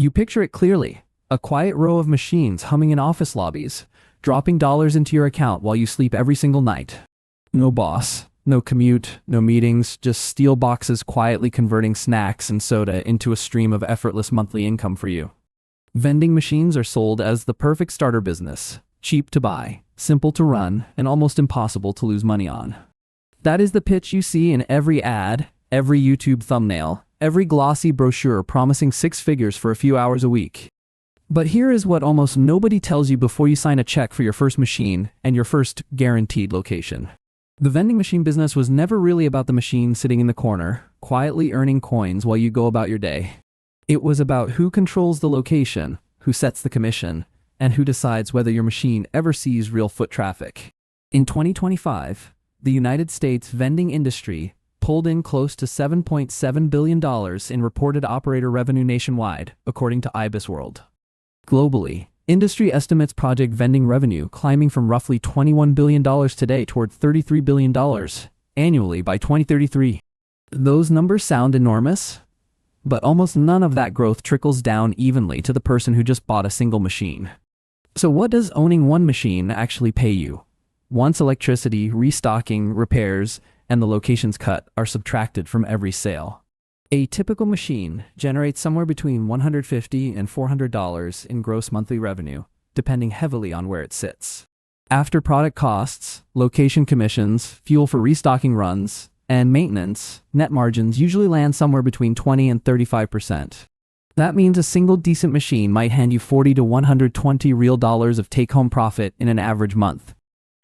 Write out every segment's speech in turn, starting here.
You picture it clearly, a quiet row of machines humming in office lobbies, dropping dollars into your account while you sleep every single night. No boss, no commute, no meetings, just steel boxes quietly converting snacks and soda into a stream of effortless monthly income for you. Vending machines are sold as the perfect starter business, cheap to buy, simple to run, and almost impossible to lose money on. That is the pitch you see in every ad, every YouTube thumbnail, every glossy brochure promising six figures for a few hours a week. But here is what almost nobody tells you before you sign a check for your first machine and your first guaranteed location. The vending machine business was never really about the machine sitting in the corner, quietly earning coins while you go about your day. It was about who controls the location, who sets the commission, and who decides whether your machine ever sees real foot traffic. In 2025, the United States vending industry pulled in close to $7.7 billion in reported operator revenue nationwide, according to IBISWorld. Globally, industry estimates project vending revenue climbing from roughly $21 billion today toward $33 billion annually by 2033. Those numbers sound enormous, but almost none of that growth trickles down evenly to the person who just bought a single machine. So what does owning one machine actually pay you? Once electricity, restocking, repairs, and the locations cut are subtracted from every sale. A typical machine generates somewhere between $150 and $400 in gross monthly revenue, depending heavily on where it sits. After product costs, location commissions, fuel for restocking runs, and maintenance, net margins usually land somewhere between 20 and 35%. That means a single decent machine might hand you $40 to $120 real dollars of take-home profit in an average month.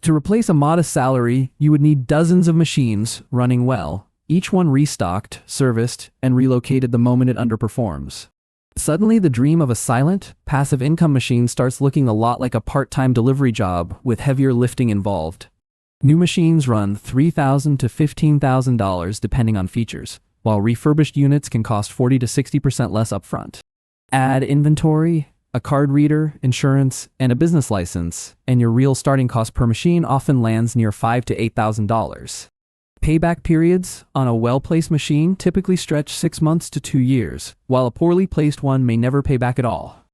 To replace a modest salary, you would need dozens of machines running well, each one restocked, serviced, and relocated the moment it underperforms. Suddenly, the dream of a silent, passive income machine starts looking a lot like a part-time delivery job with heavier lifting involved. New machines run $3,000 to $15,000 depending on features, while refurbished units can cost 40 to 60% less upfront. Add inventory, a card reader, insurance, and a business license, and your real starting cost per machine often lands near $5,000 to $8,000. Payback periods on a well-placed machine typically stretch 6 months to 2 years, while a poorly placed one may never pay back at all.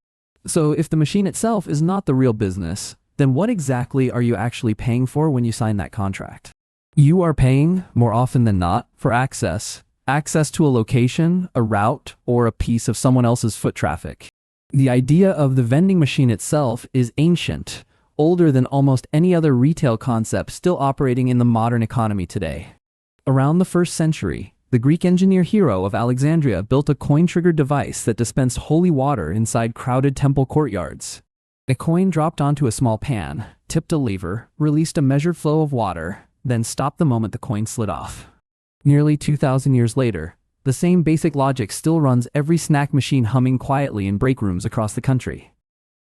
So if the machine itself is not the real business, then what exactly are you actually paying for when you sign that contract? You are paying, more often than not, for access to a location, a route, or a piece of someone else's foot traffic. The idea of the vending machine itself is ancient, older than almost any other retail concept still operating in the modern economy today. Around the 1st century, the Greek engineer Hero of Alexandria built a coin-triggered device that dispensed holy water inside crowded temple courtyards. A coin dropped onto a small pan, tipped a lever, released a measured flow of water, then stopped the moment the coin slid off. Nearly 2,000 years later, the same basic logic still runs every snack machine humming quietly in break rooms across the country.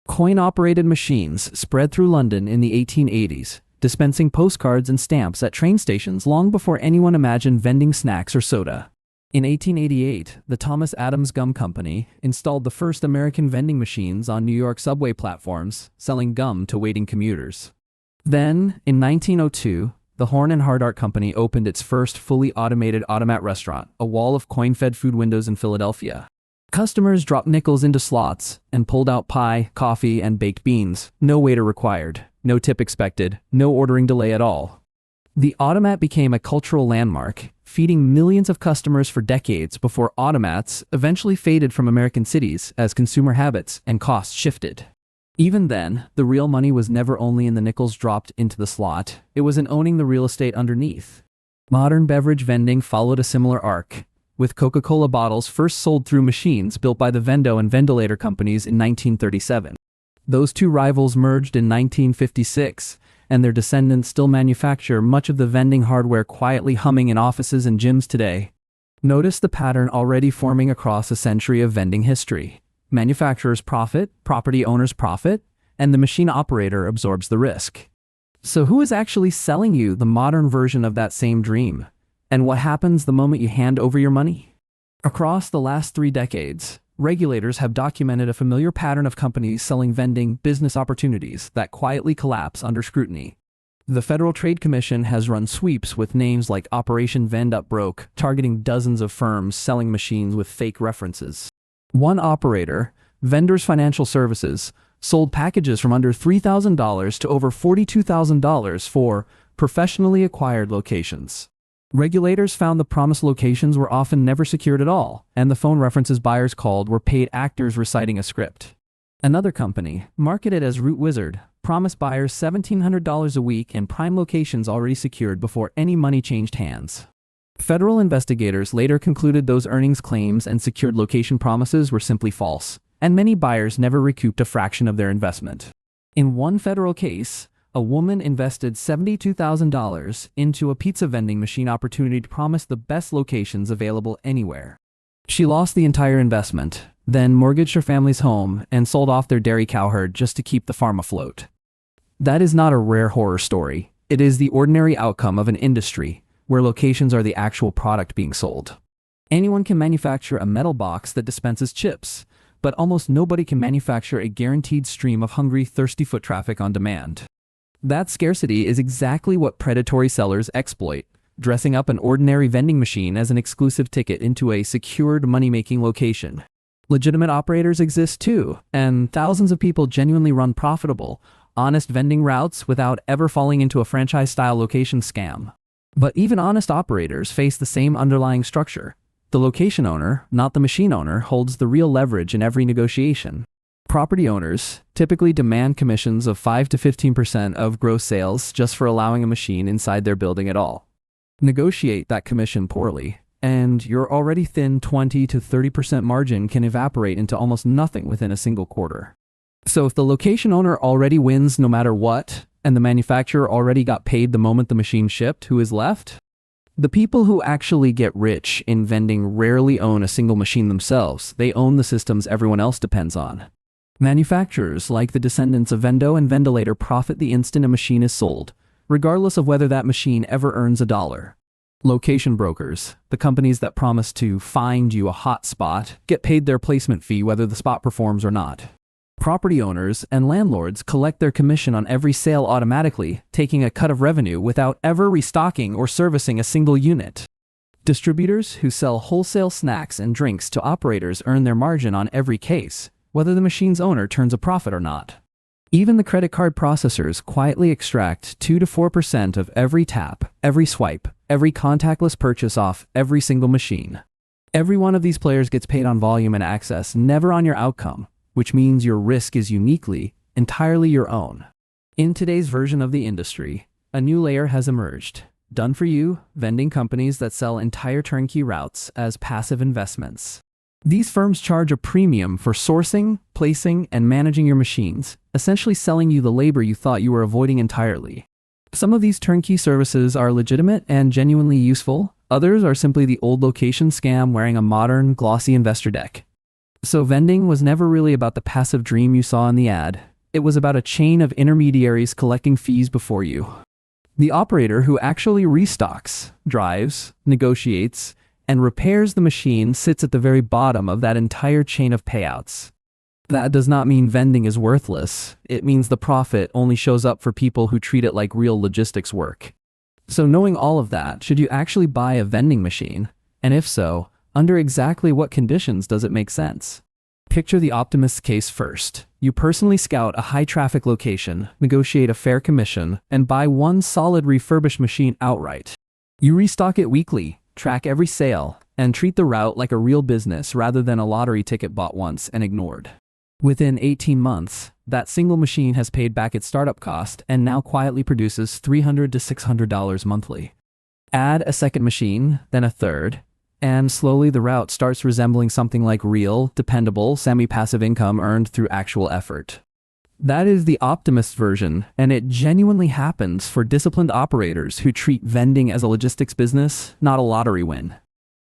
Coin-operated machines spread through London in the 1880s, dispensing postcards and stamps at train stations long before anyone imagined vending snacks or soda. In 1888, the Thomas Adams Gum Company installed the first American vending machines on New York subway platforms, selling gum to waiting commuters. Then, in 1902, the Horn and Hardart Company opened its first fully automated Automat restaurant, a wall of coin-fed food windows in Philadelphia. Customers dropped nickels into slots and pulled out pie, coffee, and baked beans. No waiter required, no tip expected, no ordering delay at all. The Automat became a cultural landmark, feeding millions of customers for decades before automats eventually faded from American cities as consumer habits and costs shifted. Even then, the real money was never only in the nickels dropped into the slot, it was in owning the real estate underneath. Modern beverage vending followed a similar arc, with Coca-Cola bottles first sold through machines built by the Vendo and Ventilator companies in 1937. Those two rivals merged in 1956, and their descendants still manufacture much of the vending hardware quietly humming in offices and gyms today. Notice the pattern already forming across a century of vending history. Manufacturers profit, property owners profit, and the machine operator absorbs the risk. So who is actually selling you the modern version of that same dream? And what happens the moment you hand over your money? Across the last 3 decades, regulators have documented a familiar pattern of companies selling vending business opportunities that quietly collapse under scrutiny. The Federal Trade Commission has run sweeps with names like Operation Vend Up Broke, targeting dozens of firms selling machines with fake references. One operator, Vendors Financial Services sold packages from under $3,000 to over $42,000 for professionally acquired locations. Regulators found the promised locations were often never secured at all, and the phone references buyers called were paid actors reciting a script. Another company, marketed as Route Wizard, promised buyers $1,700 a week in prime locations already secured before any money changed hands. Federal investigators later concluded those earnings claims and secured location promises were simply false, and many buyers never recouped a fraction of their investment. In one federal case, a woman invested $72,000 into a pizza vending machine opportunity to promise the best locations available anywhere. She lost the entire investment, then mortgaged her family's home and sold off their dairy cow herd just to keep the farm afloat. That is not a rare horror story. It is the ordinary outcome of an industry where locations are the actual product being sold. Anyone can manufacture a metal box that dispenses chips, but almost nobody can manufacture a guaranteed stream of hungry, thirsty foot traffic on demand. That scarcity is exactly what predatory sellers exploit, dressing up an ordinary vending machine as an exclusive ticket into a secured money-making location. Legitimate operators exist too, and thousands of people genuinely run profitable, honest vending routes without ever falling into a franchise-style location scam. But even honest operators face the same underlying structure. The location owner, not the machine owner, holds the real leverage in every negotiation. Property owners typically demand commissions of 5 to 15% of gross sales just for allowing a machine inside their building at all. Negotiate that commission poorly, and your already thin 20 to 30% margin can evaporate into almost nothing within a single quarter. So if the location owner already wins no matter what, and the manufacturer already got paid the moment the machine shipped, who is left? The people who actually get rich in vending rarely own a single machine themselves. They own the systems everyone else depends on. Manufacturers, like the descendants of Vendo and Ventilator, profit the instant a machine is sold, regardless of whether that machine ever earns a dollar. Location brokers, the companies that promise to find you a hot spot, get paid their placement fee whether the spot performs or not. Property owners and landlords collect their commission on every sale automatically, taking a cut of revenue without ever restocking or servicing a single unit. Distributors who sell wholesale snacks and drinks to operators earn their margin on every case, whether the machine's owner turns a profit or not. Even the credit card processors quietly extract 2 to 4% of every tap, every swipe, every contactless purchase off every single machine. Every one of these players gets paid on volume and access, never on your outcome, which means your risk is uniquely, entirely your own. In today's version of the industry, a new layer has emerged. Done-for-you vending companies that sell entire turnkey routes as passive investments. These firms charge a premium for sourcing, placing, and managing your machines, essentially selling you the labor you thought you were avoiding entirely. Some of these turnkey services are legitimate and genuinely useful. Others are simply the old location scam wearing a modern, glossy investor deck. So vending was never really about the passive dream you saw in the ad. It was about a chain of intermediaries collecting fees before you. The operator who actually restocks, drives, negotiates, and repairs the machine sits at the very bottom of that entire chain of payouts. That does not mean vending is worthless. It means the profit only shows up for people who treat it like real logistics work. So knowing all of that, should you actually buy a vending machine? And if so, under exactly what conditions does it make sense? Picture the optimist's case first. You personally scout a high-traffic location, negotiate a fair commission, and buy one solid refurbished machine outright. You restock it weekly, track every sale, and treat the route like a real business rather than a lottery ticket bought once and ignored. Within 18 months, that single machine has paid back its startup cost and now quietly produces $300 to $600 monthly. Add a second machine, then a third, and slowly the route starts resembling something like real, dependable, semi-passive income earned through actual effort. That is the optimist version, and it genuinely happens for disciplined operators who treat vending as a logistics business, not a lottery win.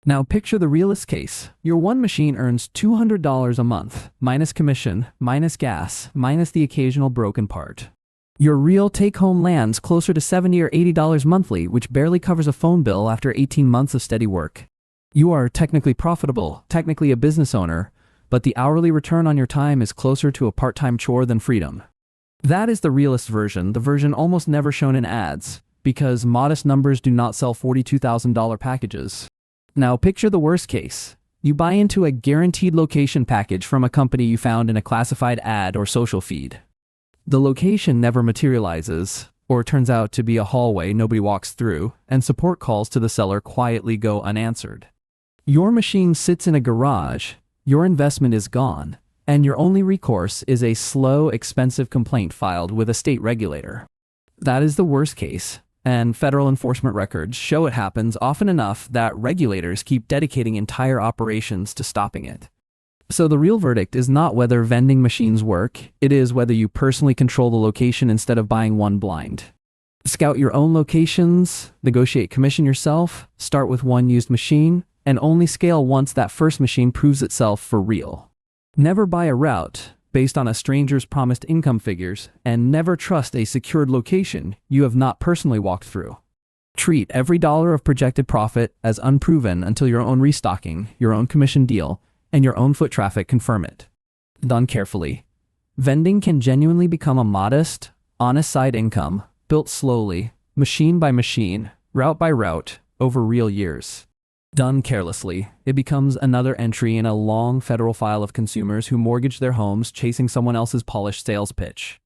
Now picture the realist case. Your one machine earns $200 a month, minus commission, minus gas, minus the occasional broken part. Your real take-home lands closer to $70 or $80 monthly, which barely covers a phone bill after 18 months of steady work. You are technically profitable, technically a business owner, but the hourly return on your time is closer to a part-time chore than freedom. That is the realist version, the version almost never shown in ads, because modest numbers do not sell $42,000 packages. Now picture the worst case. You buy into a guaranteed location package from a company you found in a classified ad or social feed. The location never materializes, or turns out to be a hallway nobody walks through, and support calls to the seller quietly go unanswered. Your machine sits in a garage, your investment is gone, and your only recourse is a slow, expensive complaint filed with a state regulator. That is the worst case, and federal enforcement records show it happens often enough that regulators keep dedicating entire operations to stopping it. So the real verdict is not whether vending machines work, it is whether you personally control the location instead of buying one blind. Scout your own locations, negotiate commission yourself, start with one used machine, and only scale once that first machine proves itself for real. Never buy a route based on a stranger's promised income figures, and never trust a secured location you have not personally walked through. Treat every dollar of projected profit as unproven until your own restocking, your own commission deal, and your own foot traffic confirm it. Done carefully, vending can genuinely become a modest, honest side income, built slowly, machine by machine, route by route, over real years. Done carelessly, it becomes another entry in a long federal file of consumers who mortgage their homes chasing someone else's polished sales pitch.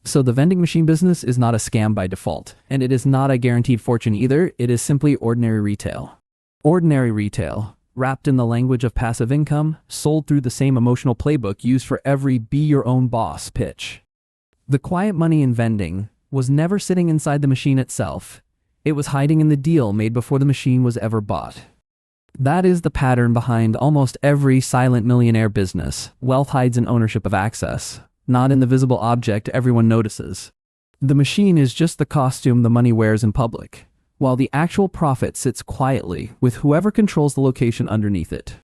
So the vending machine business is not a scam by default, and it is not a guaranteed fortune either, it is simply ordinary retail. Ordinary retail, wrapped in the language of passive income, sold through the same emotional playbook used for every be-your-own-boss pitch. The quiet money in vending was never sitting inside the machine itself, it was hiding in the deal made before the machine was ever bought. That is the pattern behind almost every silent millionaire business. Wealth hides in ownership of access, not in the visible object everyone notices. The machine is just the costume the money wears in public, while the actual profit sits quietly with whoever controls the location underneath it.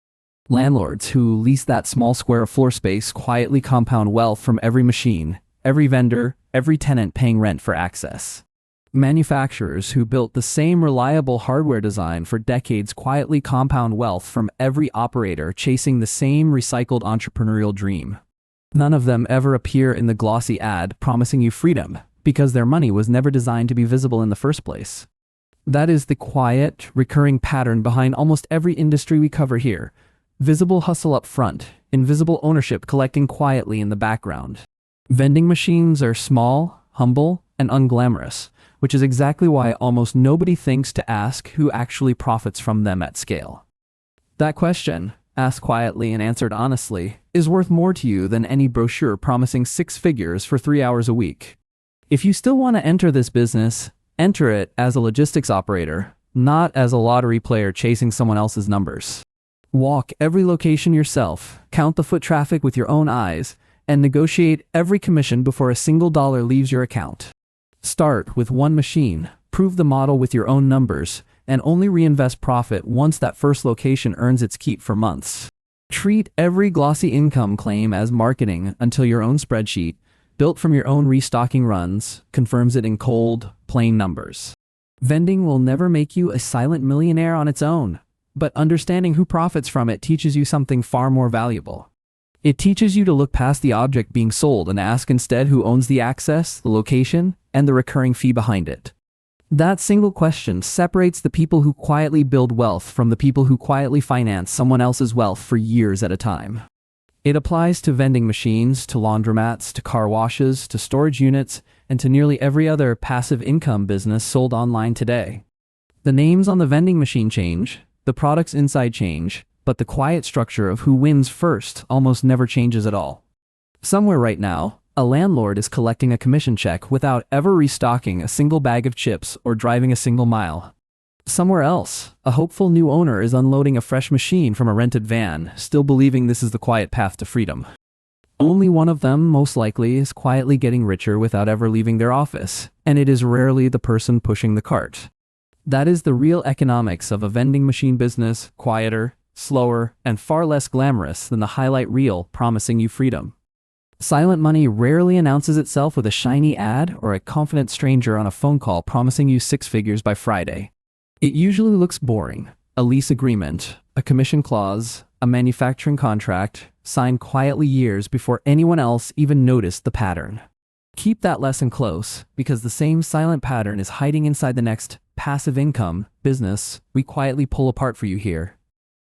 Landlords who lease that small square of floor space quietly compound wealth from every machine, every vendor, every tenant paying rent for access. Manufacturers who built the same reliable hardware design for decades quietly compound wealth from every operator chasing the same recycled entrepreneurial dream. None of them ever appear in the glossy ad promising you freedom, because their money was never designed to be visible in the first place. That is the quiet, recurring pattern behind almost every industry we cover here. Visible hustle up front, invisible ownership collecting quietly in the background. Vending machines are small, humble, and unglamorous, which is exactly why almost nobody thinks to ask who actually profits from them at scale. That question, asked quietly and answered honestly, is worth more to you than any brochure promising 6 figures for 3 hours a week. If you still want to enter this business, enter it as a logistics operator, not as a lottery player chasing someone else's numbers. Walk every location yourself, count the foot traffic with your own eyes, and negotiate every commission before a single dollar leaves your account. Start with one machine, prove the model with your own numbers, and only reinvest profit once that first location earns its keep for months. Treat every glossy income claim as marketing until your own spreadsheet, built from your own restocking runs, confirms it in cold, plain numbers. Vending will never make you a silent millionaire on its own, but understanding who profits from it teaches you something far more valuable. It teaches you to look past the object being sold and ask instead who owns the access, the location, and the recurring fee behind it. That single question separates the people who quietly build wealth from the people who quietly finance someone else's wealth for years at a time. It applies to vending machines, to laundromats, to car washes, to storage units, and to nearly every other passive income business sold online today. The names on the vending machine change, the products inside change, but the quiet structure of who wins first almost never changes at all. Somewhere right now, a landlord is collecting a commission check without ever restocking a single bag of chips or driving a single mile. Somewhere else, a hopeful new owner is unloading a fresh machine from a rented van, still believing this is the quiet path to freedom. Only one of them, most likely, is quietly getting richer without ever leaving their office, and it is rarely the person pushing the cart. That is the real economics of a vending machine business, quieter, slower, and far less glamorous than the highlight reel promising you freedom. Silent money rarely announces itself with a shiny ad or a confident stranger on a phone call promising you 6 figures by Friday. It usually looks boring. A lease agreement, a commission clause, a manufacturing contract, signed quietly years before anyone else even noticed the pattern. Keep that lesson close, because the same silent pattern is hiding inside the next passive income business we quietly pull apart for you here.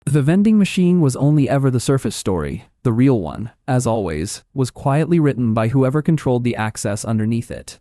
The vending machine was only ever the surface story. The real one, as always, was quietly written by whoever controlled the access underneath it.